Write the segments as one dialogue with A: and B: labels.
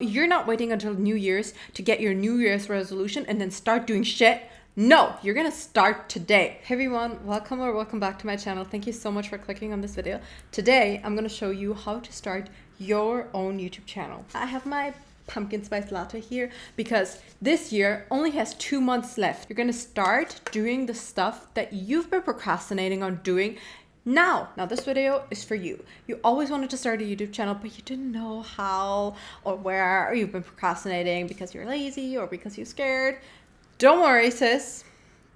A: You're not waiting until New Year's to get your New Year's resolution and then start doing shit. No, you're gonna start today. Hey everyone, welcome or welcome back to my channel. Thank you so much for clicking on this video. Today, I'm gonna show you how to start your own YouTube channel. I have my pumpkin spice latte here because this year only has 2 months left. You're gonna start doing the stuff that you've been procrastinating on doing now. This video is for you. You always wanted to start a YouTube channel, but you didn't know how or where, or you've been procrastinating because you're lazy or because you're scared. Don't worry, sis.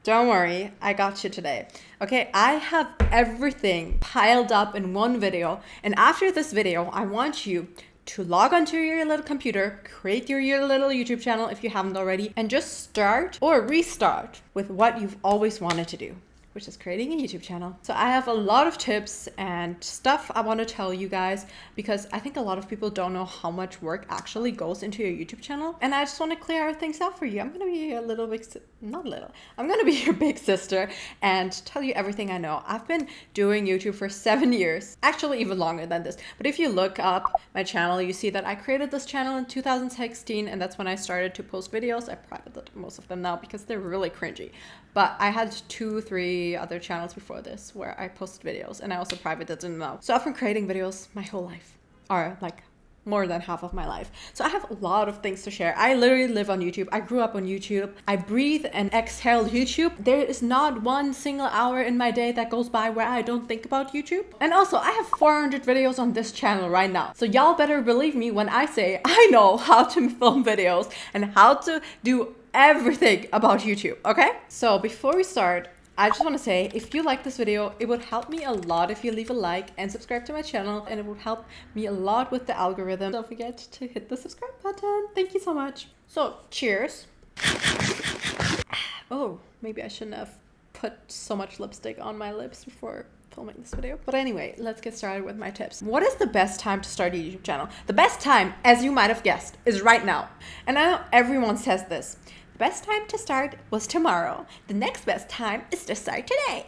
A: Don't worry, I got you today. Okay, I have everything piled up in one video, and after this video, I want you to log onto your little computer, create your little YouTube channel if you haven't already, and just start or restart with what you've always wanted to do, which is creating a YouTube channel. So I have a lot of tips and stuff I want to tell you guys because I think a lot of people don't know how much work actually goes into your YouTube channel. And I just want to clear things out for you. I'm going to be your I'm going to be your big sister and tell you everything I know. I've been doing YouTube for 7 years, actually even longer than this. But if you look up my channel, you see that I created this channel in 2016, and that's when I started to post videos. I privated most of them now because they're really cringy. But I had 2-3 other channels before this where I posted videos, and I also privated them now. So I've been creating videos my whole life, or like more than half of my life. So I have a lot of things to share. I literally live on YouTube. I grew up on YouTube. I breathe and exhale YouTube. There is not one single hour in my day that goes by where I don't think about YouTube. And also I have 400 videos on this channel right now. So y'all better believe me when I say I know how to film videos and how to do everything about YouTube, okay? So before we start, I just want to say, if you like this video, it would help me a lot if you leave a like and subscribe to my channel, and it would help me a lot with the algorithm. Don't forget to hit the subscribe button. Thank you so much. So cheers. Oh, maybe I shouldn't have put so much lipstick on my lips before filming this video. But anyway, let's get started with my tips. What is the best time to start a YouTube channel? The best time, as you might have guessed, is right now. And I know everyone says this. The best time to start was tomorrow. The next best time is to start today.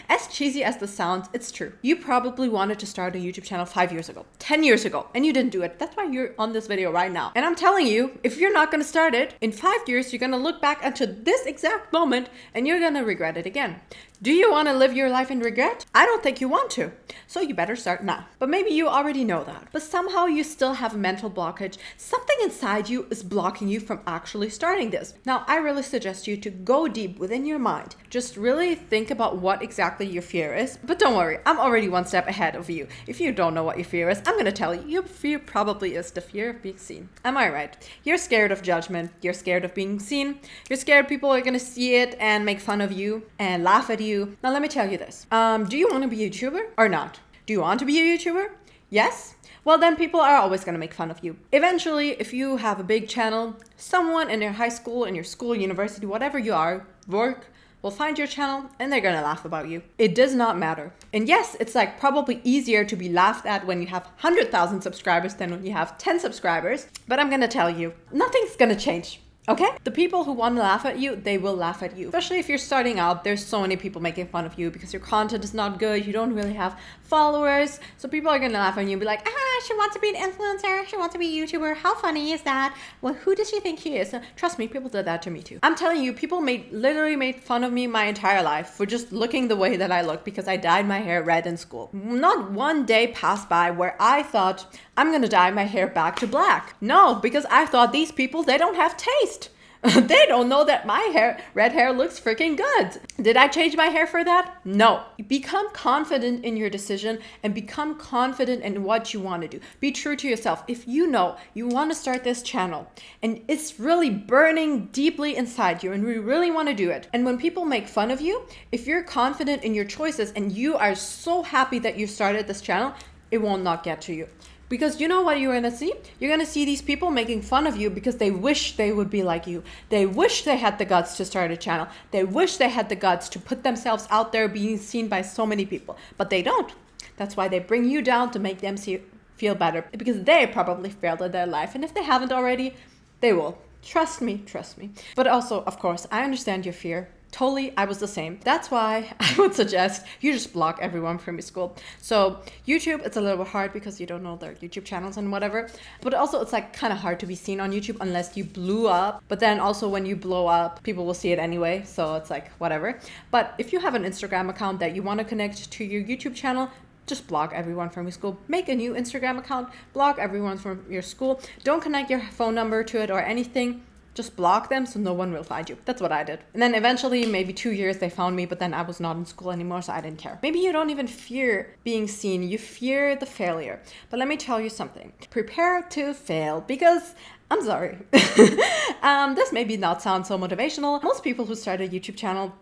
A: As cheesy as this sounds, it's true. You probably wanted to start a YouTube channel 5 years ago, 10 years ago, and you didn't do it. That's why you're on this video right now. And I'm telling you, if you're not going to start it, in 5 years, you're going to look back onto this exact moment and you're going to regret it again. Do you want to live your life in regret? I don't think you want to. So you better start now. But maybe you already know that. But somehow you still have a mental blockage. Something inside you is blocking you from actually starting this. Now, I really suggest you to go deep within your mind. Just really think about what exactly your fear is. But don't worry, I'm already one step ahead of you. If you don't know what your fear is, I'm going to tell you. Your fear probably is the fear of being seen. Am I right? You're scared of judgment. You're scared of being seen. You're scared people are going to see it and make fun of you and laugh at you. Now let me tell you this. Do you want to be a YouTuber or not? Do you want to be a YouTuber? Yes? Well, then people are always going to make fun of you. Eventually, if you have a big channel, someone in your high school, in your school, university, whatever you are, work, will find your channel and they're going to laugh about you. It does not matter. And yes, it's like probably easier to be laughed at when you have 100,000 subscribers than when you have 10 subscribers. But I'm going to tell you, nothing's going to change. Okay? The people who want to laugh at you, they will laugh at you. Especially if you're starting out, there's so many people making fun of you because your content is not good, you don't really have followers. So people are going to laugh at you and be like, she wants to be an influencer, she wants to be a YouTuber, how funny is that? Well, who does she think she is? Trust me, people did that to me too. I'm telling you, people literally made fun of me my entire life for just looking the way that I look because I dyed my hair red in school. Not one day passed by where I thought, I'm going to dye my hair back to black. No, because I thought these people, they don't have taste. They don't know that my red hair looks freaking good. Did I change my hair for that? No. Become confident in your decision and become confident in what you want to do. Be true to yourself. If you know you want to start this channel and it's really burning deeply inside you and we really want to do it, and when people make fun of you, if you're confident in your choices and you are so happy that you started this channel, it will not get to you. Because you know what you're going to see? You're going to see these people making fun of you because they wish they would be like you. They wish they had the guts to start a channel. They wish they had the guts to put themselves out there being seen by so many people. But they don't. That's why they bring you down to make them feel better. Because they probably failed in their life. And if they haven't already, they will. Trust me, trust me. But also, of course, I understand your fear. Totally, I was the same. That's why I would suggest you just block everyone from your school. So YouTube, it's a little bit hard because you don't know their YouTube channels and whatever. But also it's like kind of hard to be seen on YouTube unless you blew up. But then also when you blow up, people will see it anyway. So it's like whatever. But if you have an Instagram account that you want to connect to your YouTube channel, just block everyone from your school. Make a new Instagram account, block everyone from your school. Don't connect your phone number to it or anything. Just block them so no one will find you. That's what I did. And then eventually, maybe 2 years, they found me, but then I was not in school anymore, so I didn't care. Maybe you don't even fear being seen. You fear the failure. But let me tell you something. Prepare to fail, because I'm sorry. This maybe not sound so motivational. Most people who start a YouTube channel,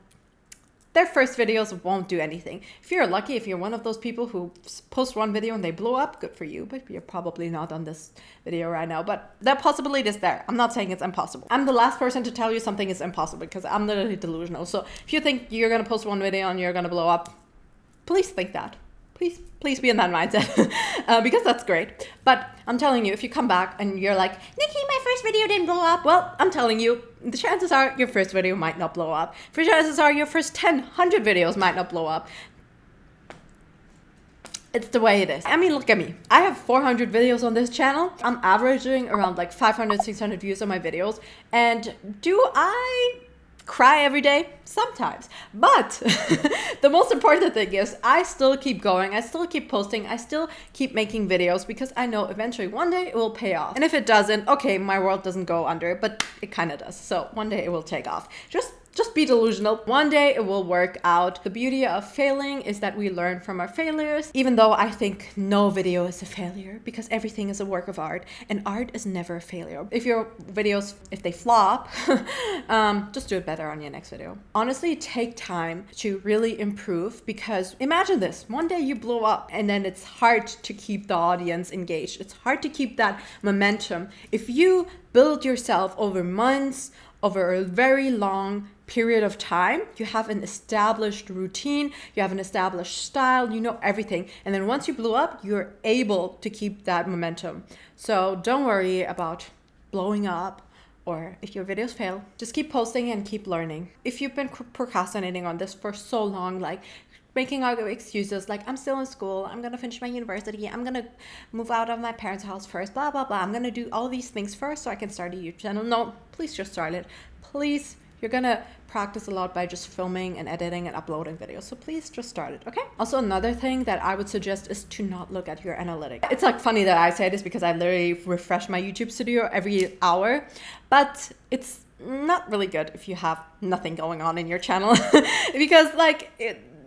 A: their first videos won't do anything. If you're lucky, if you're one of those people who post one video and they blow up, good for you, but you're probably not on this video right now. But that possibility is there. I'm not saying it's impossible. I'm the last person to tell you something is impossible because I'm literally delusional. So if you think you're going to post one video and you're going to blow up, please think that. Please be in that mindset because that's great. But I'm telling you, if you come back and you're like, Nikki, my first video didn't blow up. Well, I'm telling you, the chances are your first video might not blow up. For chances are your first 10, 100 videos might not blow up. It's the way it is. I mean, look at me. I have 400 videos on this channel. I'm averaging around like 500, 600 views on my videos. And do I cry every day? Sometimes. But the most important thing is I still keep going. I still keep posting. I still keep making videos because I know eventually one day it will pay off. And if it doesn't, okay, my world doesn't go under, but it kind of does. So one day it will take off. Just be delusional. One day it will work out. The beauty of failing is that we learn from our failures, even though I think no video is a failure because everything is a work of art and art is never a failure. If your videos, if they flop, just do it better on your next video. Honestly, take time to really improve because imagine this, one day you blow up and then it's hard to keep the audience engaged. It's hard to keep that momentum. If you build yourself over months, over a very long period of time, you have an established routine, you have an established style, you know everything. And then once you blew up, you're able to keep that momentum. So don't worry about blowing up or if your videos fail. Just keep posting and keep learning. If you've been procrastinating on this for so long, like making all the excuses like I'm still in school, I'm gonna finish my university, I'm gonna move out of my parents' house first, blah, blah, blah. I'm gonna do all these things first so I can start a YouTube channel. No, please just start it. Please, you're gonna practice a lot by just filming and editing and uploading videos. So please just start it, okay? Also, another thing that I would suggest is to not look at your analytics. It's like funny that I say this because I literally refresh my YouTube studio every hour, but it's not really good if you have nothing going on in your channel because like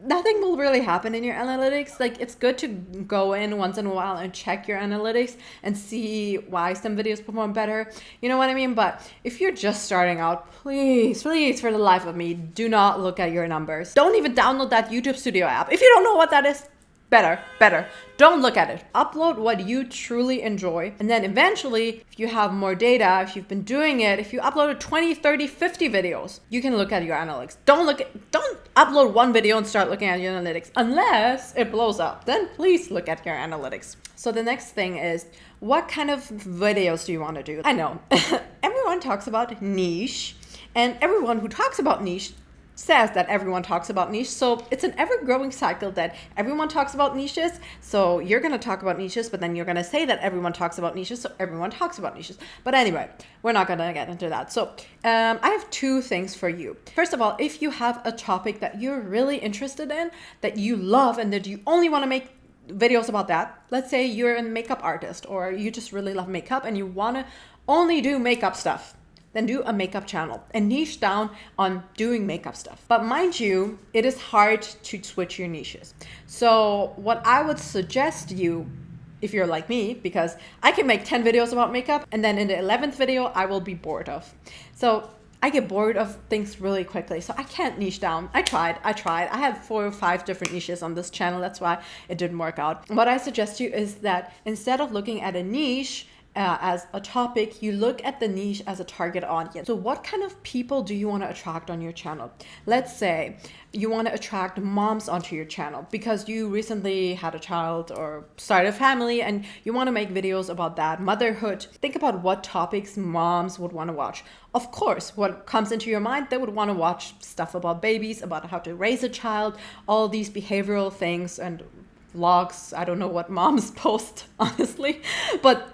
A: nothing will really happen in your analytics. Like it's good to go in once in a while and check your analytics and see why some videos perform better. You know what I mean? But if you're just starting out, please, for the life of me, do not look at your numbers. Don't even download that YouTube Studio app. If you don't know what that is, better. Don't look at it. Upload what you truly enjoy. And then eventually, if you have more data, if you've been doing it, if you uploaded 20, 30, 50 videos, you can look at your analytics. Don't upload one video and start looking at your analytics unless it blows up. Then please look at your analytics. So the next thing is, what kind of videos do you want to do? I know everyone talks about niche, and everyone who talks about niche says that everyone talks about niche. So it's an ever-growing cycle that everyone talks about niches. So you're going to talk about niches, but then you're going to say that everyone talks about niches. So everyone talks about niches. But anyway, we're not going to get into that. So I have two things for you. First of all, if you have a topic that you're really interested in, that you love, and that you only want to make videos about that. Let's say you're a makeup artist or you just really love makeup and you want to only do makeup stuff. Then do a makeup channel and niche down on doing makeup stuff. But mind you, it is hard to switch your niches. So what I would suggest you, if you're like me, because I can make 10 videos about makeup and then in the 11th video, I will be bored of. So I get bored of things really quickly. So I can't niche down. I tried. I had 4 or 5 different niches on this channel. That's why it didn't work out. What I suggest you is that instead of looking at a niche, as a topic, you look at the niche as a target audience. So what kind of people do you want to attract on your channel? Let's say you want to attract moms onto your channel because you recently had a child or started a family and you want to make videos about that, motherhood. Think about what topics moms would want to watch. Of course, what comes into your mind, they would want to watch stuff about babies, about how to raise a child, all these behavioral things and vlogs. I don't know what moms post, honestly, but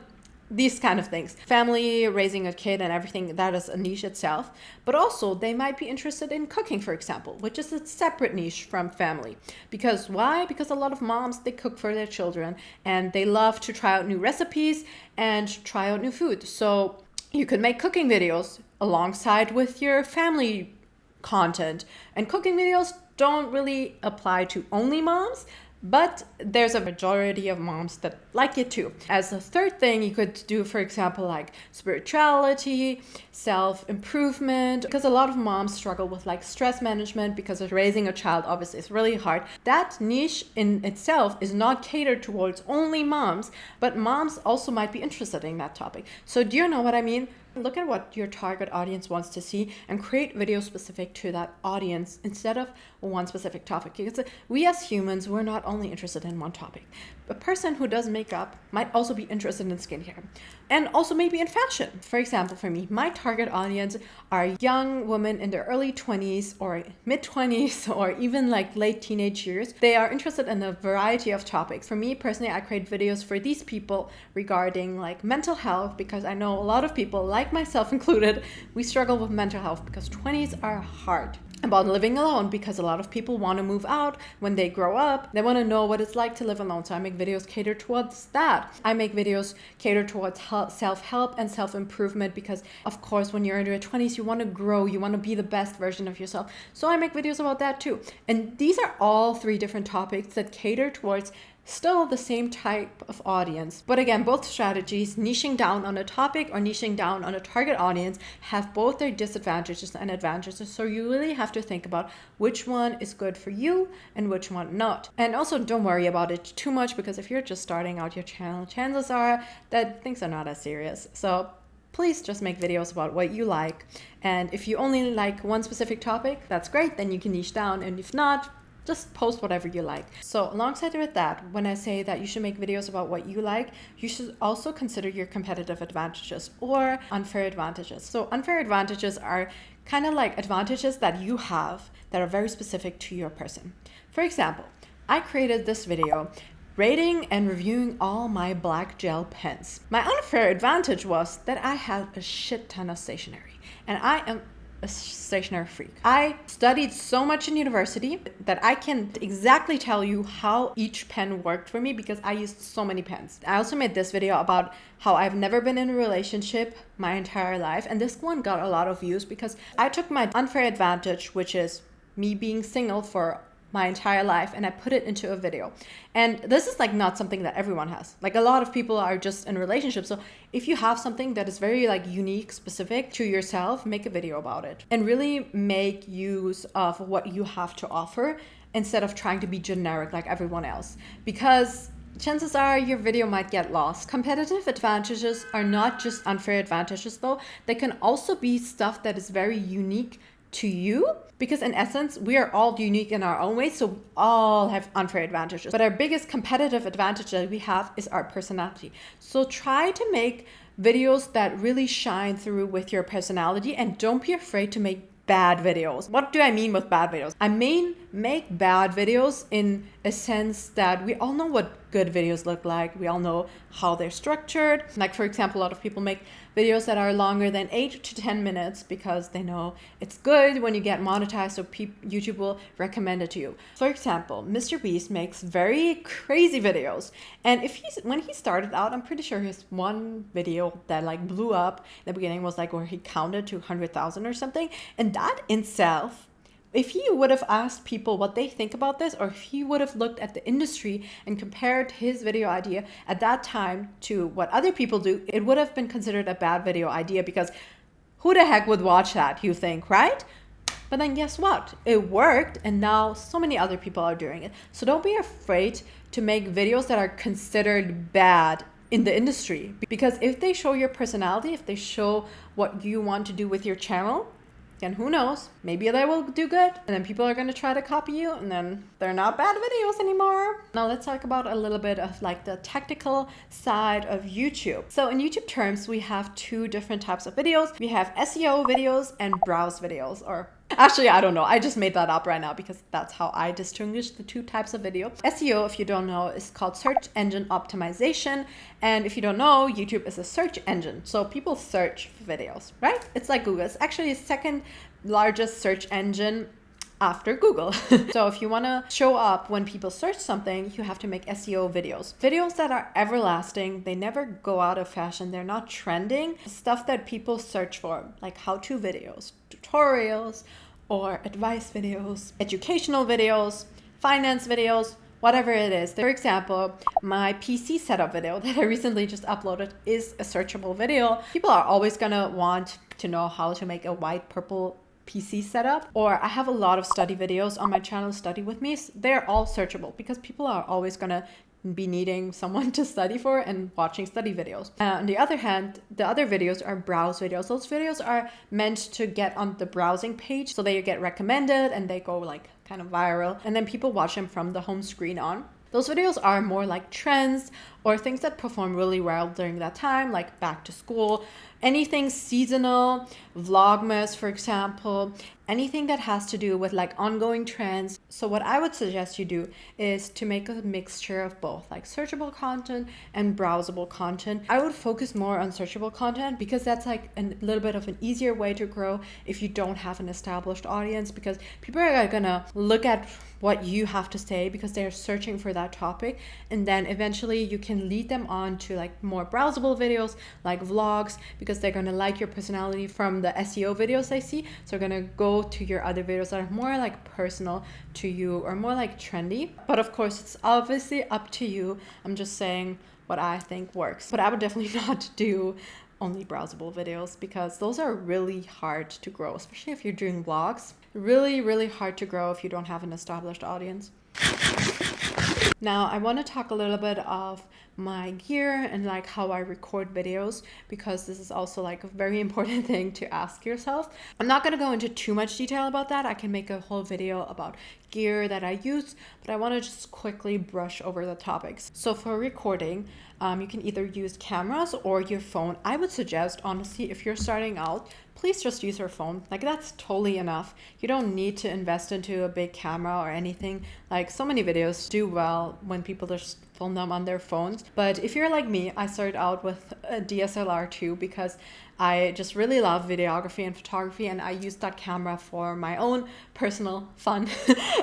A: these kind of things. Family, raising a kid and everything, that is a niche itself. But also they might be interested in cooking, for example, which is a separate niche from family. Because why? Because a lot of moms, they cook for their children and they love to try out new recipes and try out new food. So you could make cooking videos alongside with your family content. And cooking videos don't really apply to only moms, but there's a majority of moms that like it too. As a third thing, you could do, for example, like spirituality, self-improvement, because a lot of moms struggle with like stress management because of raising a child. Obviously, it's really hard. That niche in itself is not catered towards only moms, but moms also might be interested in that topic. So do you know what I mean? Look at what your target audience wants to see and create videos specific to that audience instead of one specific topic. Because we as humans, we're not only interested in one topic. A person who does makeup might also be interested in skincare and also maybe in fashion. For example, for me, my target audience are young women in their early 20s or mid 20s or even like late teenage years. They are interested in a variety of topics. For me personally, I create videos for these people regarding like mental health, because I know a lot of people, like myself included, we struggle with mental health because 20s are hard. About living alone, because a lot of people want to move out when they grow up. They want to know what it's like to live alone. So I make videos catered towards that. I make videos catered towards self-help and self-improvement because, of course, when you're in your 20s, you want to grow. You want to be the best version of yourself. So I make videos about that too. And these are all 3 different topics that cater towards still the same type of audience. But again, both strategies, niching down on a topic or niching down on a target audience, have both their disadvantages and advantages. So you really have to think about which one is good for you and which one not. And also don't worry about it too much, because if you're just starting out your channel, chances are that things are not as serious. So please just make videos about what you like. And if you only like one specific topic, that's great, then you can niche down. And if not, just post whatever you like. So alongside with that, when I say that you should make videos about what you like, you should also consider your competitive advantages or unfair advantages. So unfair advantages are kind of like advantages that you have that are very specific to your person. For example, I created this video rating and reviewing all my black gel pens. My unfair advantage was that I had a shit ton of stationery, and I am a stationery freak. I studied so much in university that I can exactly tell you how each pen worked for me because I used so many pens. I also made this video about how I've never been in a relationship my entire life, and this one got a lot of views because I took my unfair advantage, which is me being single for my entire life, and I put it into a video. And this is like not something that everyone has. Like a lot of people are just in relationships. So if you have something that is very like unique, specific to yourself, make a video about it and really make use of what you have to offer instead of trying to be generic like everyone else, because chances are your video might get lost. Competitive advantages are not just unfair advantages though. They can also be stuff that is very unique to you, because in essence, we are all unique in our own ways, so we all have unfair advantages. But our biggest competitive advantage that we have is our personality. So try to make videos that really shine through with your personality, and don't be afraid to make bad videos. What do I mean with bad videos? I mean, make bad videos in a sense that we all know what good videos look like. We all know how they're structured. Like, for example, a lot of people make videos that are longer than 8 to 10 minutes because they know it's good when you get monetized, so YouTube will recommend it to you. For example, Mr. Beast makes very crazy videos. And when he started out, I'm pretty sure his one video that like blew up in the beginning was like where he counted to 100,000 or something. And that in itself, if he would have asked people what they think about this, or if he would have looked at the industry and compared his video idea at that time to what other people do, it would have been considered a bad video idea, because who the heck would watch that, you think, right? But then guess what? It worked, and now so many other people are doing it. So don't be afraid to make videos that are considered bad in the industry. Because if they show your personality, if they show what you want to do with your channel, then who knows, maybe they will do good, and then people are going to try to copy you, and then they're not bad videos anymore. Now let's talk about a little bit of like the technical side of YouTube. So in YouTube terms, we have two different types of videos. We have SEO videos and browse videos, or actually, I don't know. I just made that up right now because that's how I distinguish the two types of video. SEO, if you don't know, is called search engine optimization. And if you don't know, YouTube is a search engine. So people search for videos, right? It's like Google. It's actually the second largest search engine after Google. So if you want to show up when people search something, you have to make SEO videos. Videos that are everlasting, they never go out of fashion, they're not trending. Stuff that people search for, like how-to videos, tutorials, or advice videos, educational videos, finance videos, whatever it is. For example, my PC setup video that I recently just uploaded is a searchable video. People are always gonna want to know how to make a white purple PC setup, or I have a lot of study videos on my channel, Study With Me. They're all searchable because people are always gonna be needing someone to study for and watching study videos. On the other hand, the other videos are browse videos. Those videos are meant to get on the browsing page, so they get recommended and they go like kind of viral, and then people watch them from the home screen on. Those videos are more like trends or things that perform really well during that time, like back to school, anything seasonal, Vlogmas, for example, anything that has to do with like ongoing trends. So what I would suggest you do is to make a mixture of both, like searchable content and browsable content. I would focus more on searchable content because that's like a little bit of an easier way to grow if you don't have an established audience, because people are gonna look at what you have to say because they're searching for that topic, and then eventually you can lead them on to like more browsable videos like vlogs, because they're gonna like your personality from the SEO videos they see. So they're gonna go to your other videos that are more like personal to you or more like trendy. But of course, it's obviously up to you. I'm just saying what I think works. But I would definitely not do only browsable videos because those are really hard to grow, especially if you're doing vlogs. Really, really hard to grow if you don't have an established audience. Now, I want to talk a little bit of my gear and like how I record videos, because this is also like a very important thing to ask yourself. I'm not going to go into too much detail about that. I can make a whole video about gear that I use, but I want to just quickly brush over the topics. So for recording, you can either use cameras or your phone. I would suggest, honestly, if you're starting out, please just use your phone. Like, that's totally enough. You don't need to invest into a big camera or anything. Like, so many videos do well when people just film them on their phones. But if you're like me, I started out with a DSLR too because I just really love videography and photography, and I use that camera for my own personal fun.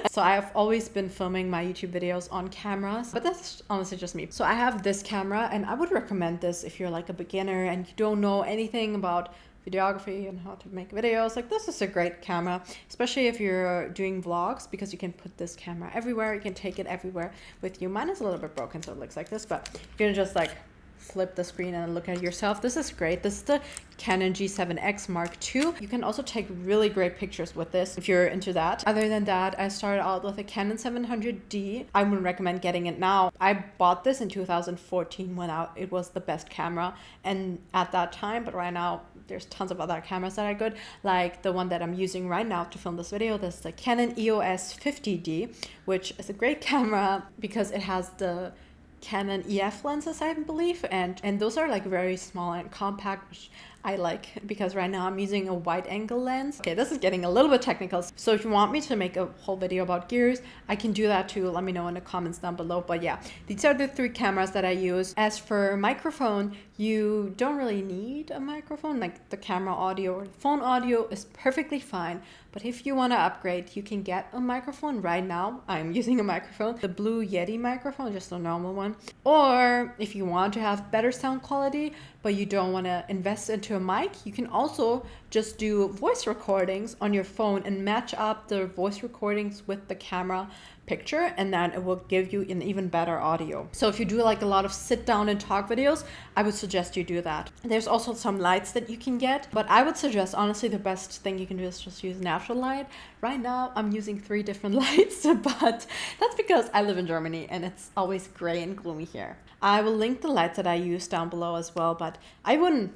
A: So I have always been filming my YouTube videos on cameras, but that's honestly just me. So I have this camera, and I would recommend this if you're like a beginner and you don't know anything about videography and how to make videos. Like, this is a great camera, especially if you're doing vlogs, because you can put this camera everywhere. You can take it everywhere with you. Mine is a little bit broken, so it looks like this, but you're gonna just like flip the screen and look at yourself. This is great. This is the Canon G7X Mark II. You can also take really great pictures with this if you're into that. Other than that, I started out with a Canon 700D. I wouldn't recommend getting it now. I bought this in 2014 when it was the best camera and at that time, but right now there's tons of other cameras that are good, like the one that I'm using right now to film this video. This is the Canon EOS 50D, which is a great camera because it has the Canon EF lenses, I believe, and those are like very small and compact, which I like because right now I'm using a wide angle lens. Okay, this is getting a little bit technical. So if you want me to make a whole video about gears, I can do that too. Let me know in the comments down below. But yeah, these are the three cameras that I use. As for microphone, you don't really need a microphone. Like, the camera audio or the phone audio is perfectly fine. But if you want to upgrade, you can get a microphone. Right now, I'm using a microphone, the Blue Yeti microphone, just a normal one. Or if you want to have better sound quality, but you don't want to invest into into a mic, you can also just do voice recordings on your phone and match up the voice recordings with the camera picture, and then it will give you an even better audio. So if you do like a lot of sit down and talk videos, I would suggest you do that. There's also some lights that you can get, but I would suggest, honestly, the best thing you can do is just use natural light. Right now I'm using 3 different lights, but that's because I live in Germany and it's always gray and gloomy here. I will link the lights that I use down below as well, but I wouldn't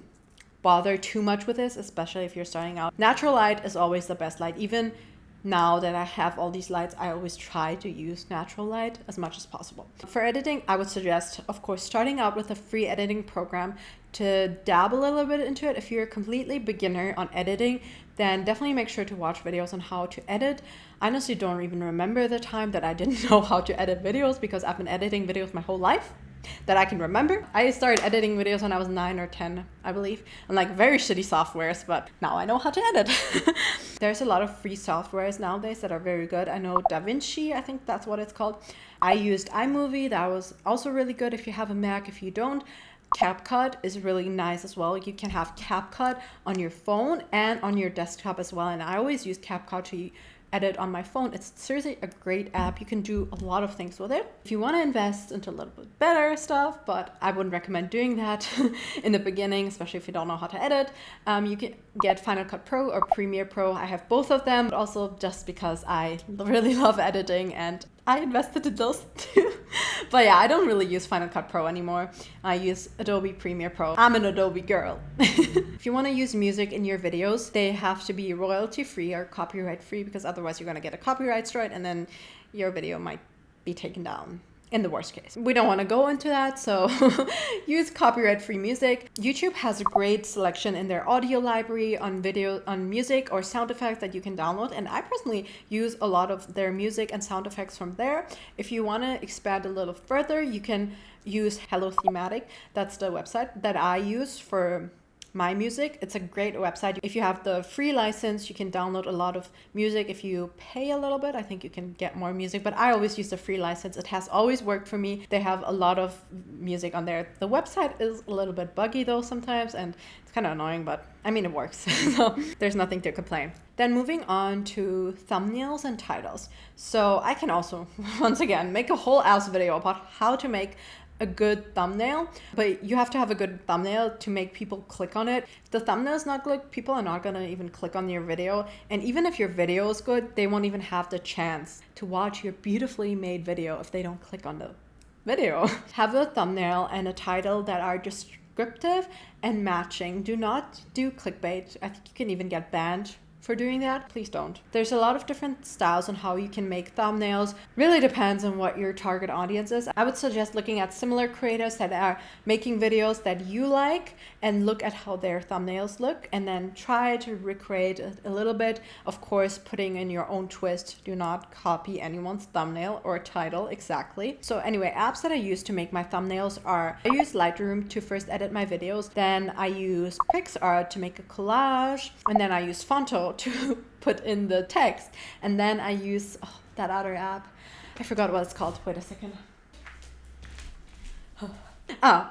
A: bother too much with this, especially if you're starting out. Natural light is always the best light. Even now that I have all these lights, I always try to use natural light as much as possible. For editing, I would suggest, of course, starting out with a free editing program to dabble a little bit into it. If you're a completely beginner on editing, then definitely make sure to watch videos on how to edit. I honestly don't even remember the time that I didn't know how to edit videos, because I've been editing videos my whole life that I can remember. I started editing videos when I was 9 or 10, I believe, on like very shitty softwares, but now I know how to edit. There's a lot of free softwares nowadays that are very good. I know DaVinci, I think that's what it's called. I used iMovie, that was also really good if you have a Mac. If you don't, CapCut is really nice as well. You can have CapCut on your phone and on your desktop as well, and I always use CapCut to edit on my phone. It's seriously a great app. You can do a lot of things with it. If you want to invest into a little bit better stuff, but I wouldn't recommend doing that in the beginning, especially if you don't know how to edit, you can get Final Cut Pro or Premiere Pro. I have both of them, but also just because I really love editing and I invested in those too. But yeah, I don't really use Final Cut Pro anymore. I use Adobe Premiere Pro. I'm an Adobe girl. If you want to use music in your videos, they have to be royalty free or copyright free, because otherwise you're going to get a copyright strike and then your video might be taken down. In the worst case. We don't want to go into that, so use copyright-free music. YouTube has a great selection in their audio library on music or sound effects that you can download, and I personally use a lot of their music and sound effects from there. If you want to expand a little further, you can use Hello Thematic. That's the website that I use for my music. It's a great website. If you have the free license, you can download a lot of music. If you pay a little bit, I think you can get more music, but I always use the free license. It has always worked for me. They have a lot of music on there. The website is a little bit buggy though sometimes, and it's kind of annoying, but I mean, it works. So there's nothing to complain. Then moving on to thumbnails and titles. So I can also, once again, make a whole ass video about how to make a good thumbnail, but you have to have a good thumbnail to make people click on it. If the thumbnail is not good, people are not gonna even click on your video, and even if your video is good, they won't even have the chance to watch your beautifully made video if they don't click on the video. Have a thumbnail and a title that are descriptive and matching. Do not do clickbait. I think you can even get banned for doing that. Please don't. There's a lot of different styles on how you can make thumbnails. Really depends on what your target audience is. I would suggest looking at similar creators that are making videos that you like and look at how their thumbnails look, and then try to recreate it a little bit. Of course, putting in your own twist. Do not copy anyone's thumbnail or title exactly. So anyway, apps that I use to make my thumbnails are, I use Lightroom to first edit my videos, then I use PixArt to make a collage, and then I use Fonto to put in the text, and then I use that other app. I forgot what it's called. Wait a second.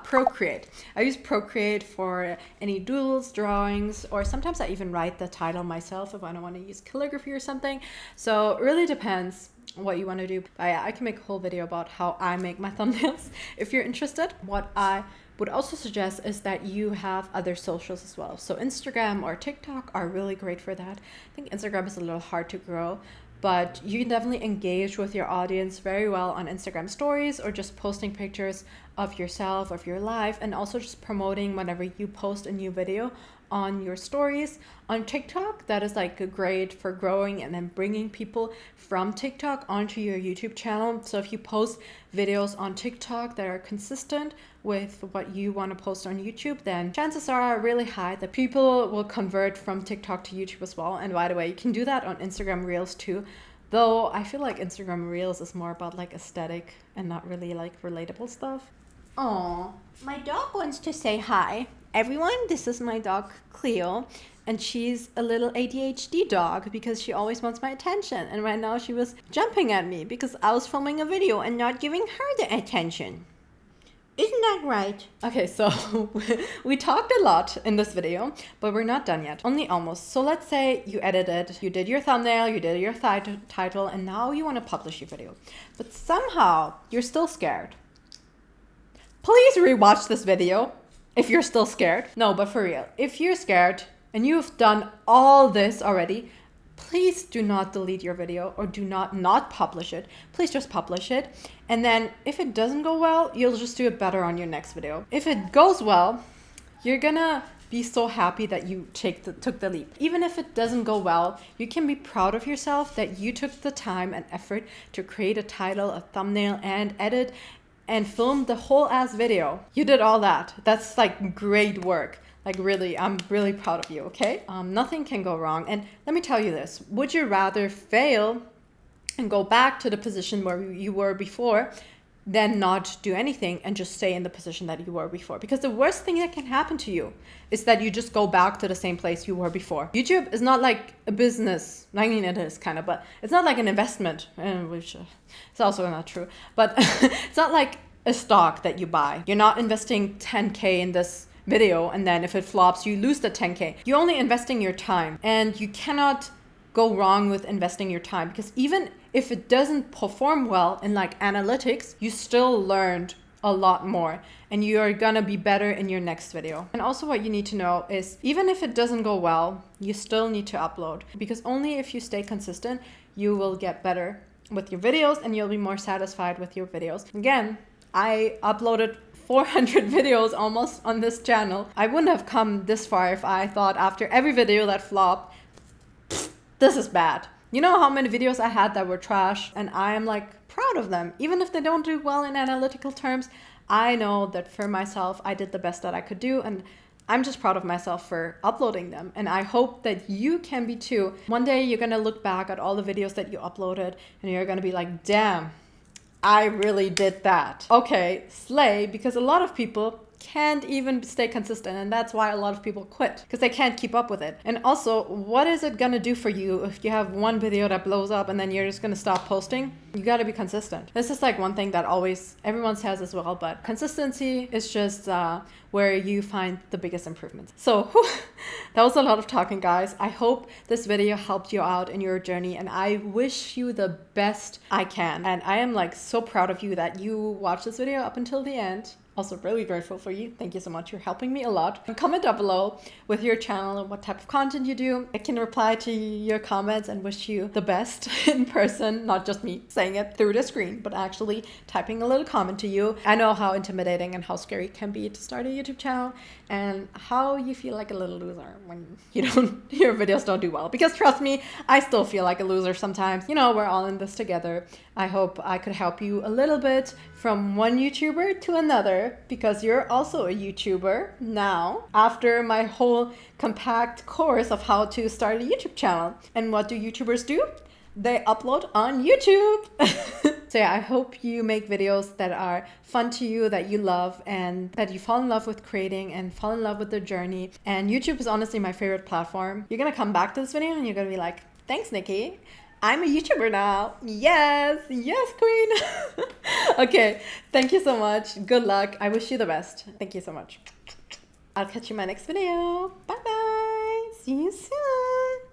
A: Procreate. I use Procreate for any doodles, drawings, or sometimes I even write the title myself if I don't want to use calligraphy or something. So it really depends what you want to do. But yeah, I can make a whole video about how I make my thumbnails if you're interested. What I would also suggest is that you have other socials as well. So Instagram or TikTok are really great for that. I think Instagram is a little hard to grow, but you can definitely engage with your audience very well on Instagram stories, or just posting pictures of yourself, of your life, and also just promoting whenever you post a new video on your stories. On TikTok, that is like great for growing and then bringing people from TikTok onto your YouTube channel. So if you post videos on TikTok that are consistent with what you want to post on YouTube, then chances are really high that people will convert from TikTok to YouTube as well. And by the way, you can do that on Instagram Reels too. Though I feel like Instagram Reels is more about like aesthetic and not really like relatable stuff. Oh, my dog wants to say hi. Everyone, this is my dog Cleo, and she's a little ADHD dog because she always wants my attention. And right now she was jumping at me because I was filming a video and not giving her the attention. Isn't that right? Okay, so we talked a lot in this video, but we're not done yet. Only almost. So let's say you edited, you did your thumbnail, you did your title, and now you want to publish your video. But somehow you're still scared. Please rewatch this video if you're still scared. No, but for real, if you're scared and you've done all this already, please do not delete your video or do not publish it. Please just publish it. And then if it doesn't go well, you'll just do it better on your next video. If it goes well, you're gonna be so happy that you took the leap. Even if it doesn't go well, you can be proud of yourself that you took the time and effort to create a title, a thumbnail, and edit and film the whole ass video. You did all that. That's like great work. Like really, I'm really proud of you, okay? Nothing can go wrong. And let me tell you this, would you rather fail and go back to the position where you were before than not do anything and just stay in the position that you were before? Because the worst thing that can happen to you is that you just go back to the same place you were before. YouTube is not like a business. I mean, it is kind of, but it's not like an investment, which is also not true. But it's not like a stock that you buy. You're not investing 10K in this video and then if it flops you lose the 10K. You're only investing your time, and you cannot go wrong with investing your time, because even if it doesn't perform well in like analytics, you still learned a lot more and you're gonna be better in your next video. And also what you need to know is even if it doesn't go well, you still need to upload, because only if you stay consistent you will get better with your videos and you'll be more satisfied with your videos. Again, I uploaded 400 videos almost on this channel. I wouldn't have come this far if I thought after every video that flopped, this is bad. You know how many videos I had that were trash, and I am like proud of them. Even if they don't do well in analytical terms, I know that for myself, I did the best that I could do, and I'm just proud of myself for uploading them. And I hope that you can be too. One day you're gonna look back at all the videos that you uploaded and you're gonna be like, damn, I really did that. Okay, slay, because a lot of people can't even stay consistent, and that's why a lot of people quit, because they can't keep up with it. And also, what is it gonna do for you if you have one video that blows up and then you're just gonna stop posting? You gotta be consistent. This is like one thing that always everyone says as well, but consistency is just where you find the biggest improvements. So that was a lot of talking, guys. I hope this video helped you out in your journey, and I wish you the best I can. And I am like so proud of you that you watched this video up until the end. Also really grateful for you. Thank you so much. You're helping me a lot. And comment down below with your channel and what type of content you do. I can reply to your comments and wish you the best in person, not just me saying it through the screen, but actually typing a little comment to you. I know how intimidating and how scary it can be to start a YouTube channel, and how you feel like a little loser when your videos don't do well. Because trust me, I still feel like a loser sometimes. You know, we're all in this together. I hope I could help you a little bit from one YouTuber to another, because you're also a YouTuber now after my whole compact course of how to start a YouTube channel. And what do YouTubers do? They upload on YouTube. So yeah, I hope you make videos that are fun to you, that you love, and that you fall in love with creating and fall in love with the journey. And YouTube is honestly my favorite platform. You're gonna come back to this video and you're gonna be like, thanks, Nikki. I'm a YouTuber now. Yes, yes, queen. Okay, thank you so much. Good luck. I wish you the best. Thank you so much. I'll catch you in my next video. Bye bye. See you soon.